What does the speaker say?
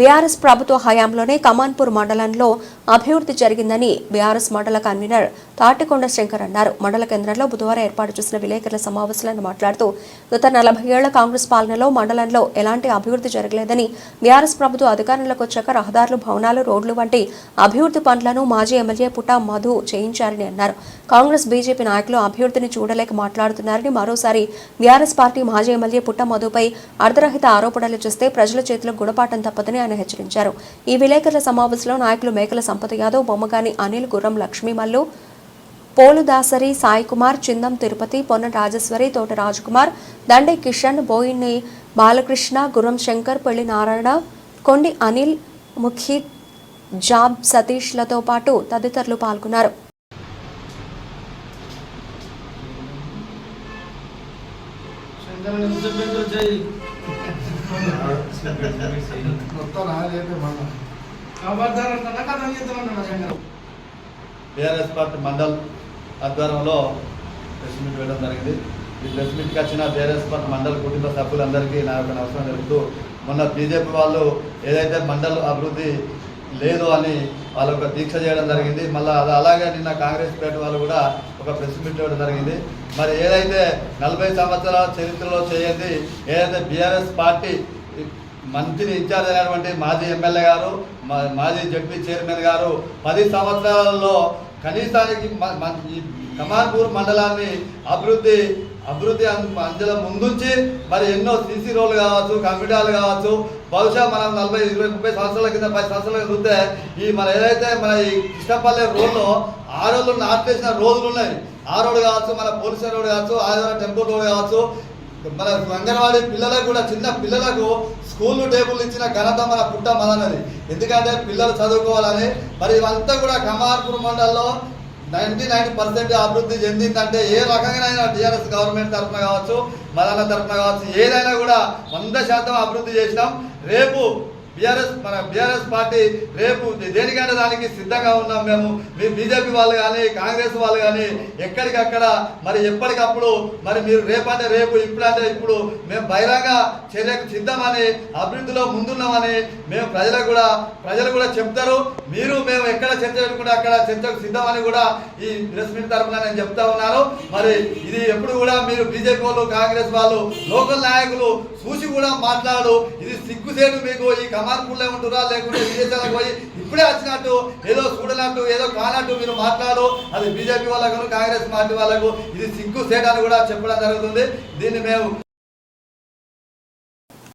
BRS ప్రభుత్వ హయాంలోనే కమాన్పూర్ మండలంలో అభివృద్ధి జరిగిందని బీఆర్ఎస్ మండల కన్వీనర్ తాటికొండ శంకర్ అన్నారు. మండల కేంద్రంలో బుధవారం ఏర్పాటు చేసిన విలేకరుల సమావేశంలో మాట్లాడుతూ గత 40 ఏళ్ల కాంగ్రెస్ పాలనలో మండలంలో ఎలాంటి అభివృద్ధి జరగలేదని, బీఆర్ఎస్ ప్రభుత్వ అధికారంలోకి వచ్చాక రహదారులు, భవనాలు, రోడ్లు వంటి అభివృద్ధి పనులను మాజీ ఎమ్మెల్యే పుట్ట మధు చేయించారని అన్నారు. కాంగ్రెస్, బీజేపీ నాయకులు అభివృద్ధిని చూడలేక మాట్లాడుతున్నారని, మరోసారి బీఆర్ఎస్ పార్టీ మాజీ ఎమ్మెల్యే పుట్ట మధుపై అర్ధరహిత ఆరోపణలు చేస్తే ప్రజల చేతిలో గుణపాఠం తప్పదని ఆయన హెచ్చరించారు. ఈ విలేకరుల సమావేశంలో నాయకులు మేకల సంపత్ యాదవ్, బొమ్మగాని అనిల్, గుర్రం లక్ష్మీమల్లు, పోలుదాసరి సాయి కుమార్, చిందం తిరుపతి, పొన్న రాజేశ్వరి, తోట రాజకుమార్, దండే కిషన్, బోయిని బాలకృష్ణ, గుర్రం శంకర్, పెళ్లి నారాయణ, కొండి అనిల్, ముఖి జాబ్ సతీష్లతో పాటు తదితరులు పాల్గొన్నారు. బీఆర్ఎస్ పార్టీ మండల్ ఆధ్వర్యంలో ప్రెస్ మీట్ వేయడం జరిగింది. ఈ ప్రెస్ మీట్కి వచ్చిన బీఆర్ఎస్ పార్టీ మండల్ కుటుంబ సభ్యులందరికీ నా యొక్క నమస్కారం జరుగుతూ, మొన్న బీజేపీ వాళ్ళు ఏదైతే మండల్ అభివృద్ధి లేదు అని వాళ్ళు ఒక దీక్ష చేయడం జరిగింది. మళ్ళీ అలాగే నిన్న కాంగ్రెస్ పార్టీ వాళ్ళు కూడా ఒక ప్రెస్ మీట్ ఇవ్వడం జరిగింది. మరి ఏదైతే 40 సంవత్సరాల చరిత్రలో చేయండి, ఏదైతే బీఆర్ఎస్ పార్టీ మంత్రి ఇన్ఛార్జ్ అయినటువంటి మాజీ ఎమ్మెల్యే గారు, మాజీ జడ్పీ చైర్మన్ గారు 10 సంవత్సరాలలో కనీసానికి కమాన్పూర్ మండలాన్ని అభివృద్ధి అంచెల ముందుంచి మరి ఎన్నో సీసీ రోడ్లు కావచ్చు, కంప్యూటర్లు కావచ్చు, బహుశా మనం 40, 20, 30 సంవత్సరాల కింద 10 సంవత్సరాల కింద చూస్తే ఈ మన ఏదైతే మన ఈ కృష్ణపల్లె రోడ్లో 6 రోజులు నాటేసిన రోజులు ఉన్నాయి. ఆ రోడ్డు కావచ్చు, మన పోలీస్ రోడ్డు కావచ్చు, ఆదివారం టెంపుల్ రోడ్డు కావచ్చు, మన అంగన్వాడీ పిల్లలకు కూడా, చిన్న పిల్లలకు స్కూళ్ళు టేబుల్ ఇచ్చిన ఘనత మన పుట్ట మదన్నది. ఎందుకంటే పిల్లలు చదువుకోవాలని. మరి ఇవంతా కూడా కమాన్పూర్ మండలంలో 99% అభివృద్ధి చెందిందంటే ఏ రకంగా టీఆర్ఎస్ గవర్నమెంట్ తరఫున కావచ్చు, మదన్న తరఫున కావచ్చు, ఏదైనా కూడా 100% అభివృద్ధి చేసినాం. రేపు మన బీఆర్ఎస్ పార్టీ రేపు దేనికంటే దానికి సిద్ధంగా ఉన్నాం. మీ బీజేపీ వాళ్ళు కానీ, కాంగ్రెస్ వాళ్ళు కానీ ఎక్కడికక్కడ మరి ఎప్పటికప్పుడు మరి మీరు రేపంటే రేపు, ఇప్పుడంటే ఇప్పుడు మేము బహిరంగ చర్యకు సిద్ధమని, అభివృద్ధిలో ముందున్నామని మేము ప్రజలు కూడా చెప్తారు. మేము ఎక్కడ చర్చ పెట్టుకుంటే అక్కడ చర్చకు సిద్ధమని కూడా ఈ ప్రెస్ మీట్ తరఫున నేను చెప్తా ఉన్నాను. మరి ఇది ఎప్పుడు కూడా మీరు బీజేపీ వాళ్ళు, కాంగ్రెస్ వాళ్ళు, లోకల్ నాయకులు చూసి కూడా మాట్లాడు. ఇది సిగ్గుసేటు మీకు. ఈ కమాన్పూర్లో ఉంటురా, లేకుంటే విదేశాలకు పోయి ఇప్పుడే వచ్చినట్టు, ఏదో చూడనట్టు, ఏదో కానట్టు మీరు మాట్లాడు. అది బీజేపీ వాళ్ళకు, కాంగ్రెస్ పార్టీ వాళ్ళకు ఇది సిగ్గుసేటు అని కూడా చెప్పడం జరుగుతుంది. దీన్ని మేము